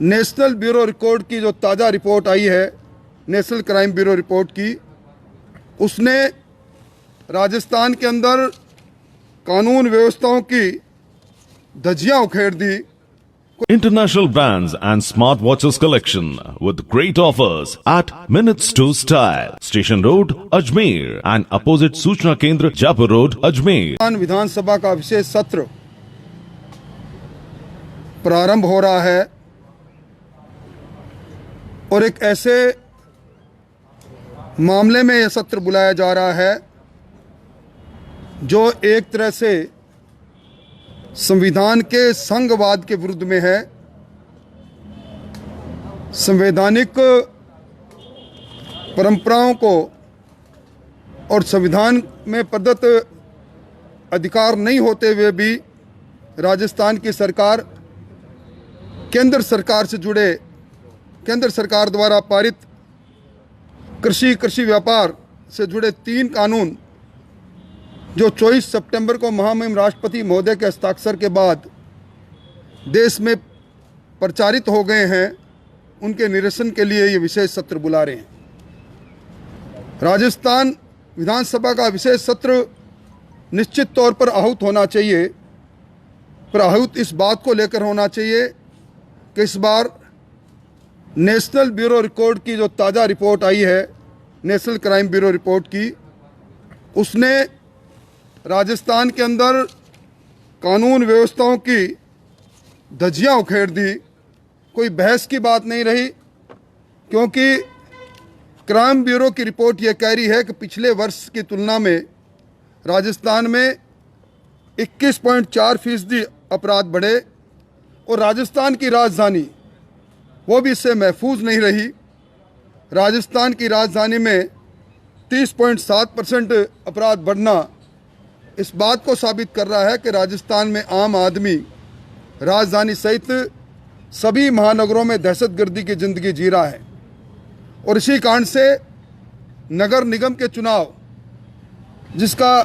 National bureau record की जो ताज़ा रिपोर्ट आई है, नेशनल क्राइम ब्यूरो रिपोर्ट की, उसने राजस्थान के अंदर कानून व्यवस्थाओं की धज्जियां उखेड़ दी। International brands and smart watches collection with great offers at Minutes to Style, Station Road, Ajmer and opposite Suchna Kendra, Jaipur Road, Ajmer. विधानसभा का विशेष सत्र प्रारंभ हो रहा है और एक ऐसे मामले में यह सत्र बुलाया जा रहा है जो एक तरह से संविधान के संघवाद के विरुद्ध में है। संवैधानिक परंपराओं को और संविधान में प्रदत्त अधिकार नहीं होते हुए भी राजस्थान की सरकार केंद्र सरकार से जुड़े, केंद्र सरकार द्वारा पारित कृषि व्यापार से जुड़े 3 कानून जो 24 सितंबर को महामहिम राष्ट्रपति महोदय के हस्ताक्षर के बाद देश में प्रचारित हो गए हैं, उनके निरसन के लिए ये विशेष सत्र बुला रहे हैं। राजस्थान विधानसभा का विशेष सत्र निश्चित तौर पर आहूत होना चाहिए, पर आहूत इस बात को लेकर होना चाहिए कि इस बार नेशनल ब्यूरो रिकॉर्ड की जो ताज़ा रिपोर्ट आई है, नेशनल क्राइम ब्यूरो रिपोर्ट की, उसने राजस्थान के अंदर कानून व्यवस्थाओं की धज्जियां उखेड़ दी। कोई बहस की बात नहीं रही, क्योंकि क्राइम ब्यूरो की रिपोर्ट ये कह रही है कि पिछले वर्ष की तुलना में राजस्थान में 21.4% अपराध बढ़े और राजस्थान की राजधानी वो भी इससे महफूज नहीं रही। राजस्थान की राजधानी में 30.7% अपराध बढ़ना इस बात को साबित कर रहा है कि राजस्थान में आम आदमी राजधानी सहित सभी महानगरों में दहशतगर्दी की ज़िंदगी जी रहा है। और इसी कारण से नगर निगम के चुनाव जिसका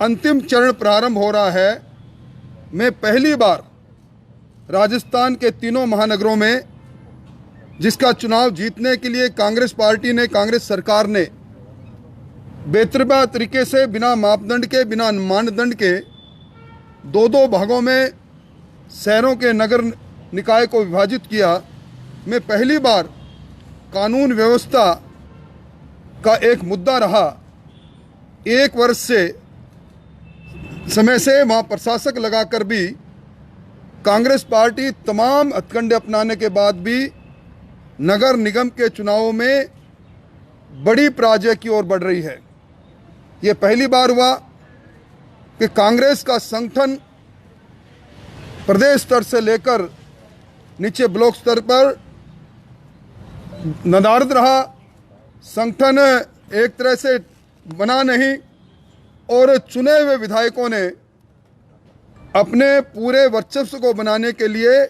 अंतिम चरण प्रारंभ हो रहा है, में पहली बार राजस्थान के 3 महानगरों में जिसका चुनाव जीतने के लिए कांग्रेस पार्टी ने, कांग्रेस सरकार ने बेतरबा तरीके से बिना मापदंड के, बिना मानदंड के 2 भागों में शहरों के नगर निकाय को विभाजित किया, में पहली बार कानून व्यवस्था का एक मुद्दा रहा। 1 वर्ष से समय से वहाँ प्रशासक लगाकर भी कांग्रेस पार्टी तमाम हथकंडे अपनाने के बाद भी नगर निगम के चुनावों में बड़ी पराजय की ओर बढ़ रही है। ये पहली बार हुआ कि कांग्रेस का संगठन प्रदेश स्तर से लेकर नीचे ब्लॉक स्तर पर नदारद रहा। संगठन एक तरह से बना नहीं और चुने हुए विधायकों ने अपने पूरे वर्चस्व को बनाने के लिए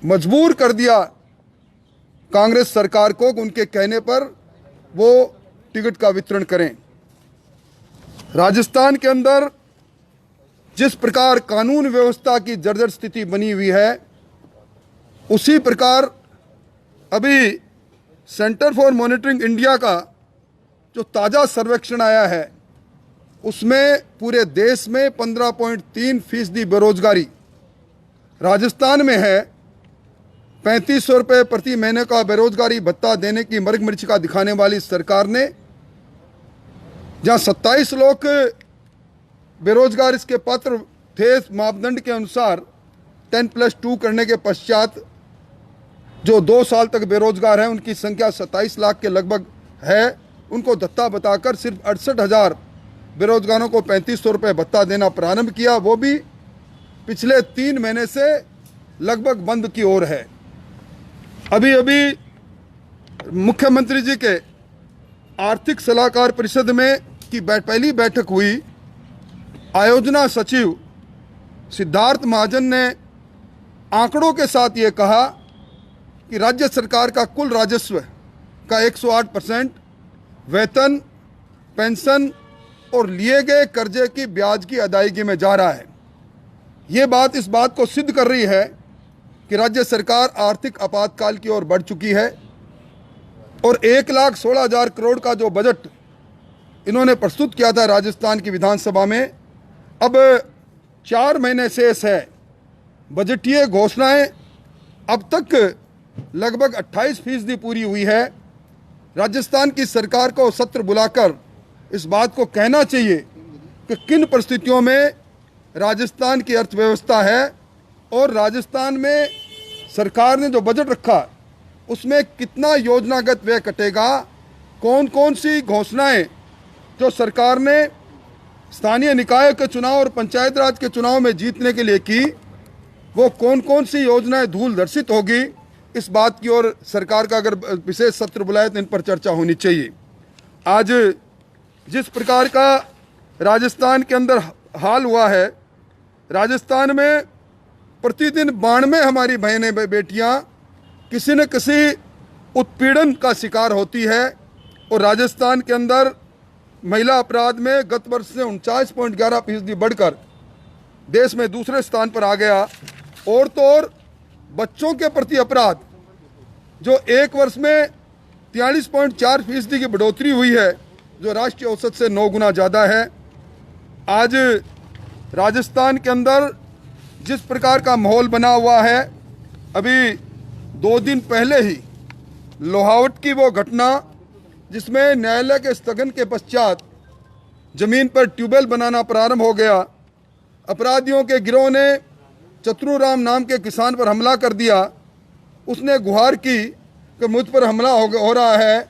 मजबूर कर दिया कांग्रेस सरकार को उनके कहने पर वो टिकट का वितरण करें। राजस्थान के अंदर जिस प्रकार कानून व्यवस्था की जर्जर स्थिति बनी हुई है, उसी प्रकार अभी सेंटर फॉर मॉनिटरिंग इंडिया का जो ताज़ा सर्वेक्षण आया है, उसमें पूरे देश में 15.3% बेरोजगारी राजस्थान में है। 3500 रुपये प्रति महीने का बेरोजगारी भत्ता देने की मर्ग मरीचिका दिखाने वाली सरकार ने, जहां 27 लोग बेरोजगार इसके पात्र थे मापदंड के अनुसार 10+2 करने के पश्चात जो 2 साल तक बेरोजगार हैं, उनकी संख्या 27 लाख के लगभग है। उनको धत्ता बताकर सिर्फ 68,000 बेरोजगारों को 3500 रुपये भत्ता देना प्रारंभ किया, वो भी पिछले 3 महीने से लगभग बंद की ओर है। अभी मुख्यमंत्री जी के आर्थिक सलाहकार परिषद में की पहली बैठक हुई। आयोजना सचिव सिद्धार्थ महाजन ने आंकड़ों के साथ ये कहा कि राज्य सरकार का कुल राजस्व का 108% वेतन, पेंशन और लिए गए कर्जे की ब्याज की अदायगी में जा रहा है। ये बात इस बात को सिद्ध कर रही है कि राज्य सरकार आर्थिक आपातकाल की ओर बढ़ चुकी है और 1,16,000 करोड़ का जो बजट इन्होंने प्रस्तुत किया था राजस्थान की विधानसभा में, अब 4 महीने शेष है। बजटीय घोषणाएं अब तक लगभग 28% पूरी हुई है। राजस्थान की सरकार को सत्र बुलाकर इस बात को कहना चाहिए कि किन परिस्थितियों में राजस्थान की अर्थव्यवस्था है और राजस्थान में सरकार ने जो बजट रखा उसमें कितना योजनागत व्यय कटेगा, कौन कौन सी घोषणाएं जो सरकार ने स्थानीय निकाय के चुनाव और पंचायत राज के चुनाव में जीतने के लिए की, वो कौन कौन सी योजनाएं धूल दर्शित होगी, इस बात की ओर सरकार का अगर विशेष सत्र बुलाए तो इन पर चर्चा होनी चाहिए। आज जिस प्रकार का राजस्थान के अंदर हाल हुआ है, राजस्थान में प्रतिदिन 92 हमारी बहनें बेटियां किसी न किसी उत्पीड़न का शिकार होती है और राजस्थान के अंदर महिला अपराध में गत वर्ष से 49.11% बढ़कर देश में दूसरे स्थान पर आ गया। और तो और बच्चों के प्रति अपराध जो एक वर्ष में 43.4% की बढ़ोतरी हुई है, जो राष्ट्रीय औसत से 9 गुना ज़्यादा है। आज राजस्थान के अंदर जिस प्रकार का माहौल बना हुआ है, अभी 2 दिन पहले ही लोहावट की वो घटना जिसमें न्यायालय के स्थगन के पश्चात जमीन पर ट्यूबवेल बनाना प्रारंभ हो गया। अपराधियों के गिरोह ने चतुराम नाम के किसान पर हमला कर दिया। उसने गुहार की कि मुझ पर हमला हो रहा है,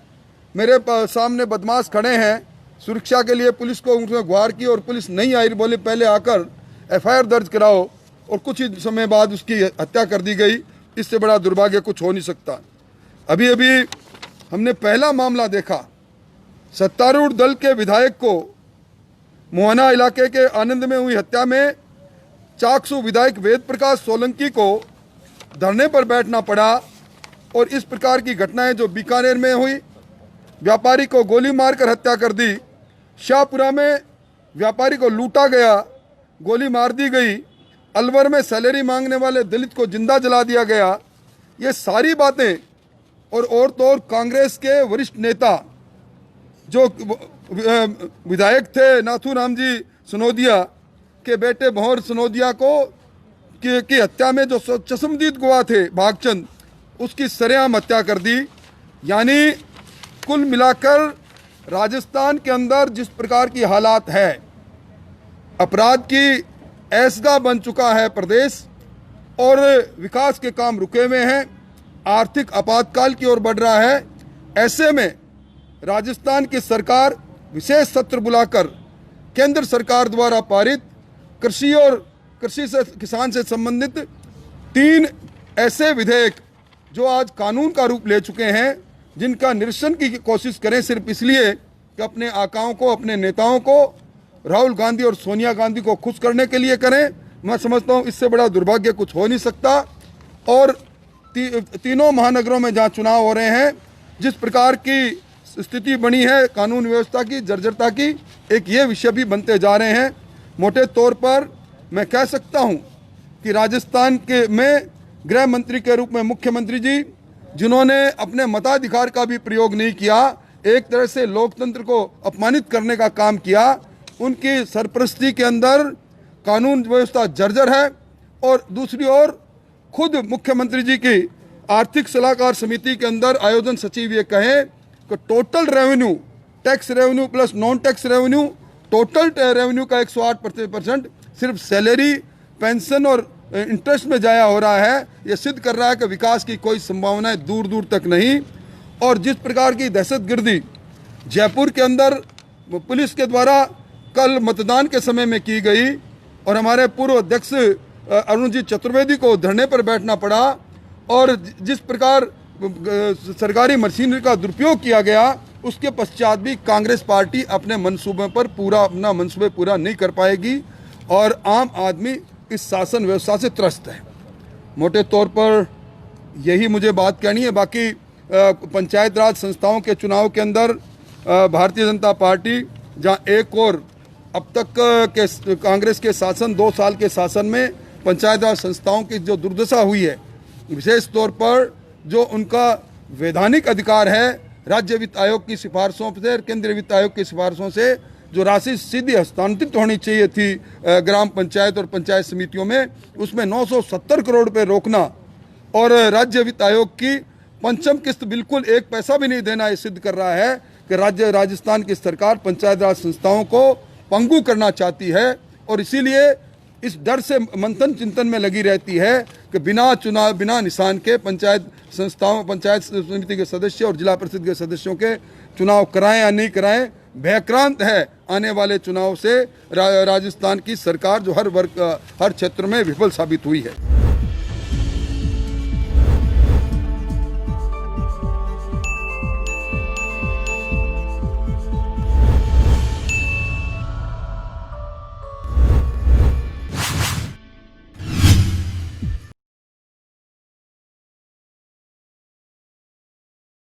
मेरे सामने बदमाश खड़े हैं। सुरक्षा के लिए पुलिस को उसने गुहार की और पुलिस नहीं आई, बोले पहले आकर FIR दर्ज कराओ, और कुछ ही समय बाद उसकी हत्या कर दी गई। इससे बड़ा दुर्भाग्य कुछ हो नहीं सकता। अभी अभी हमने पहला मामला देखा, सत्तारूढ़ दल के विधायक को मोहना इलाके के आनंद में हुई हत्या में चाकसू विधायक वेद प्रकाश सोलंकी को धरने पर बैठना पड़ा। और इस प्रकार की घटनाएं जो बीकानेर में हुई, व्यापारी को गोली मारकर हत्या कर दी, शाहपुरा में व्यापारी को लूटा गया, गोली मार दी गई, अलवर में सैलरी मांगने वाले दलित को जिंदा जला दिया गया। ये सारी बातें और तो और कांग्रेस के वरिष्ठ नेता जो विधायक थे नाथूराम जी सनोदिया के बेटे भंवर सनोदिया को की हत्या में जो चश्मदीद गवाह थे भागचंद, उसकी सरेआम हत्या कर दी। यानी कुल मिलाकर राजस्थान के अंदर जिस प्रकार की हालात है, अपराध की ऐसगा बन चुका है प्रदेश और विकास के काम रुके हुए हैं, आर्थिक आपातकाल की ओर बढ़ रहा है। ऐसे में राजस्थान की सरकार विशेष सत्र बुलाकर केंद्र सरकार द्वारा पारित कृषि और कृषि से किसान से संबंधित 3 ऐसे विधेयक जो आज कानून का रूप ले चुके हैं, जिनका निरसन की कोशिश करें सिर्फ इसलिए कि अपने आकाओं को, अपने नेताओं को, राहुल गांधी और सोनिया गांधी को खुश करने के लिए करें। मैं समझता हूं इससे बड़ा दुर्भाग्य कुछ हो नहीं सकता। और तीनों महानगरों में जहां चुनाव हो रहे हैं, जिस प्रकार की स्थिति बनी है कानून व्यवस्था की, जर्जरता की, एक ये विषय भी बनते जा रहे हैं। मोटे तौर पर मैं कह सकता हूं कि राजस्थान के में गृह मंत्री के रूप में मुख्यमंत्री जी, जिन्होंने अपने मताधिकार का भी प्रयोग नहीं किया, एक तरह से लोकतंत्र को अपमानित करने का काम किया, उनकी सरपरस्ती के अंदर कानून व्यवस्था जर्जर है। और दूसरी ओर खुद मुख्यमंत्री जी की आर्थिक सलाहकार समिति के अंदर आयोजन सचिव ये कहें कि total revenue, tax revenue plus non tax revenue, total revenue का 108% सिर्फ सैलरी, पेंशन और इंटरेस्ट में जाया हो रहा है। ये सिद्ध कर रहा है कि विकास की कोई संभावनाएं दूर दूर तक नहीं। और जिस प्रकार की दहशतगर्दी जयपुर के अंदर पुलिस के द्वारा कल मतदान के समय में की गई और हमारे पूर्व अध्यक्ष अरुण जी चतुर्वेदी को धरने पर बैठना पड़ा, और जिस प्रकार सरकारी मशीनरी का दुरुपयोग किया गया, उसके पश्चात भी कांग्रेस पार्टी अपने मंसूबे पर अपना मंसूबे पूरा नहीं कर पाएगी और आम आदमी इस शासन व्यवस्था से त्रस्त है। मोटे तौर पर यही मुझे बात कहनी है। बाकी पंचायत राज संस्थाओं के चुनाव के अंदर भारतीय जनता पार्टी जहां एक और अब तक के कांग्रेस के शासन 2 साल के शासन में पंचायत राज संस्थाओं की जो दुर्दशा हुई है, विशेष तौर पर जो उनका वैधानिक अधिकार है राज्य वित्त आयोग की सिफारिशों से और केंद्रीय वित्त आयोग की सिफारिशों से जो राशि सीधी हस्तांतरित होनी चाहिए थी ग्राम पंचायत और पंचायत समितियों में, उसमें 970 करोड़ रुपए रोकना और राज्य वित्त आयोग की पंचम किस्त बिल्कुल एक पैसा भी नहीं देना, ये सिद्ध कर रहा है कि राजस्थान की सरकार पंचायत राज संस्थाओं को पंगु करना चाहती है और इसीलिए इस डर से मंथन चिंतन में लगी रहती है कि बिना चुनाव, बिना निशान के पंचायत संस्थाओं, पंचायत समिति के सदस्य और जिला परिषद के सदस्यों के चुनाव कराएं या नहीं कराएं। भयक्रांत है आने वाले चुनाव से राजस्थान की सरकार, जो हर वर्ग, हर क्षेत्र में विफल साबित हुई है।